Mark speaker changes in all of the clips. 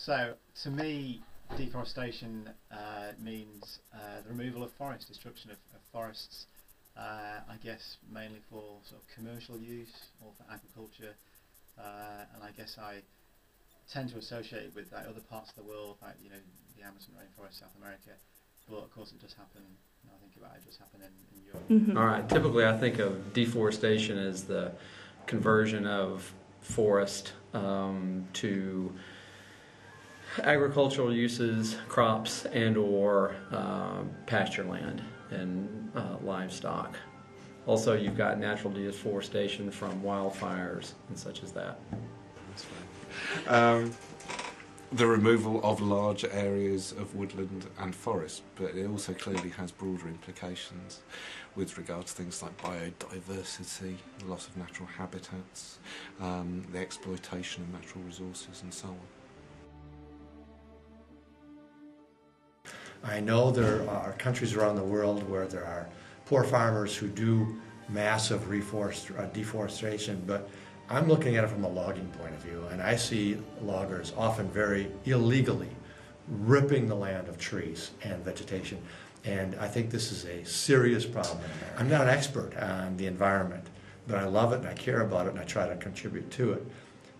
Speaker 1: So, to me, deforestation means the removal of forests, destruction of forests, I guess mainly for sort of commercial use or for agriculture, and I guess I tend to associate it with other parts of the world, like the Amazon rainforest, South America, but of course it does happen. When I think about it, it does happen in Europe.
Speaker 2: Mm-hmm.
Speaker 3: All right. Typically, I think of deforestation as the conversion of forest to agricultural uses, crops, and/or pasture land and livestock. Also, you've got natural deforestation from wildfires and such as that.
Speaker 4: That's fine. The removal of large areas of woodland and forest, but it also clearly has broader implications with regard to things like biodiversity, the loss of natural habitats, the exploitation of natural resources and so on.
Speaker 5: I know there are countries around the world where there are poor farmers who do massive deforestation, but I'm looking at it from a logging point of view, and I see loggers often very illegally ripping the land of trees and vegetation, and I think this is a serious problem. I'm not an expert on the environment, but I love it and I care about it and I try to contribute to it.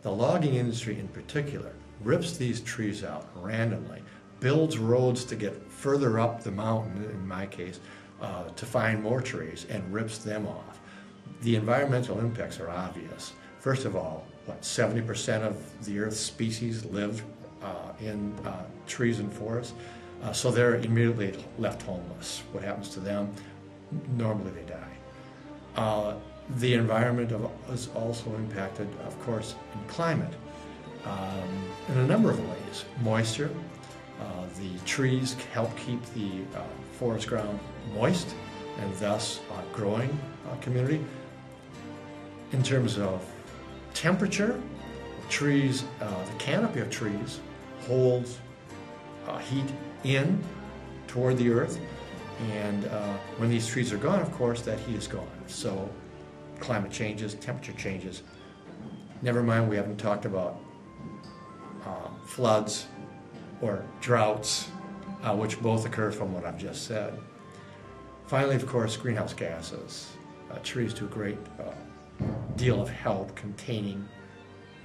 Speaker 5: The logging industry in particular rips these trees out randomly, builds roads to get further up the mountain, in my case, to find more trees, and rips them off. The environmental impacts are obvious. First of all, 70% of the Earth's species live in trees and forests, so they're immediately left homeless. What happens to them? Normally they die. The environment is also impacted, of course, in climate in a number of ways. Moisture. The trees help keep the forest ground moist and thus growing community. In terms of temperature, trees, the canopy of trees holds heat in toward the earth, and when these trees are gone, of course, that heat is gone. So climate changes, temperature changes. Never mind, we haven't talked about floods or droughts, which both occur from what I've just said. Finally, of course, greenhouse gases. Trees do a great deal of help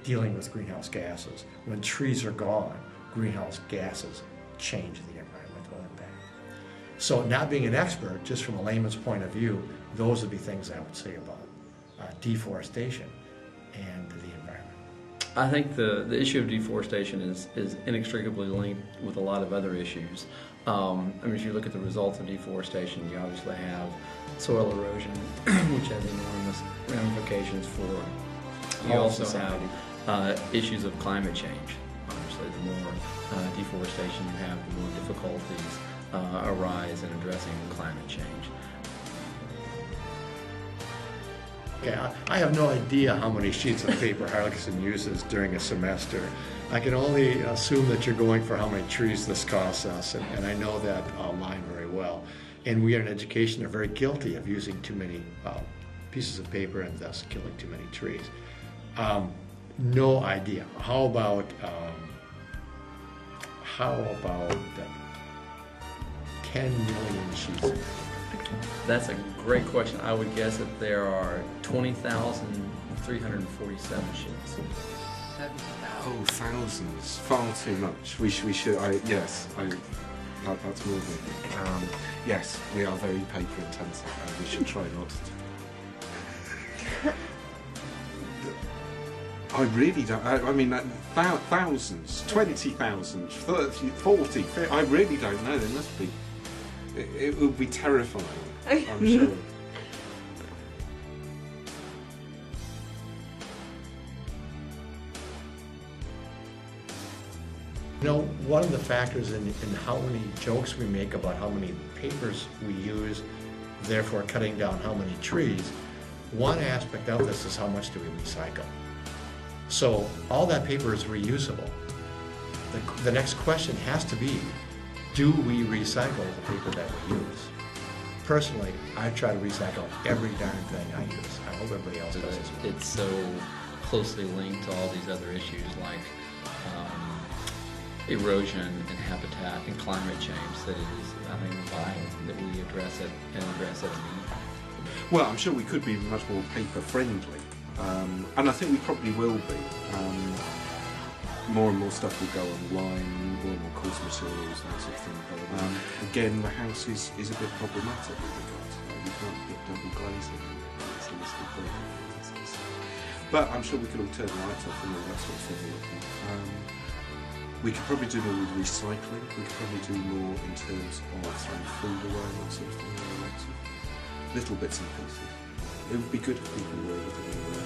Speaker 5: dealing with greenhouse gases. When trees are gone, greenhouse gases change the environmental impact. So not being an expert, just from a layman's point of view, those would be things I would say about deforestation and the environment.
Speaker 3: I think the issue of deforestation is inextricably linked with a lot of other issues. I mean, if you look at the results of deforestation, you obviously have soil erosion, which has enormous ramifications for. You also have issues of climate change. Obviously, the more deforestation you have, the more difficulties arise in addressing climate change.
Speaker 5: Yeah, I have no idea how many sheets of paper Harlingen uses during a semester. I can only assume that you're going for how many trees this costs us, and I know that line very well. And we in education are very guilty of using too many pieces of paper and thus killing too many trees. No idea. How about 10 million sheets of paper?
Speaker 3: That's a great question. I would guess that there are 20,347 sheets.
Speaker 1: 70,000.
Speaker 4: Oh, thousands. Far too much. We should, yes, that's more than, yes, we are very paper intensive and we should try not to. I really don't, I mean, thousands, 20,000, 30, 40, 50, I really don't know, there must be. It would be terrifying, I'm sure.
Speaker 5: You know, one of the factors in how many jokes we make about how many papers we use, therefore cutting down how many trees, one aspect of this is how much do we recycle. So all that paper is reusable. The next question has to be, do we recycle the paper that we use? Personally, I try to recycle every darn thing I use. I hope everybody else does as well.
Speaker 3: It's so closely linked to all these other issues like erosion and habitat and climate change that is, I think, vital that we address it and address it.
Speaker 4: Well, I'm sure we could be much more paper friendly, and I think we probably will be. More and more stuff will go online, more and more course materials and that sort of thing. Again, the house is a bit problematic with regards to that. You can't put double glazing in it. It's a listed building. But I'm sure we could all turn the lights off and all that sort of thing. We could probably do more with recycling. We could probably do more in terms of throwing food away and that sort of thing. Lots of little bits and pieces. It would be good if people were looking at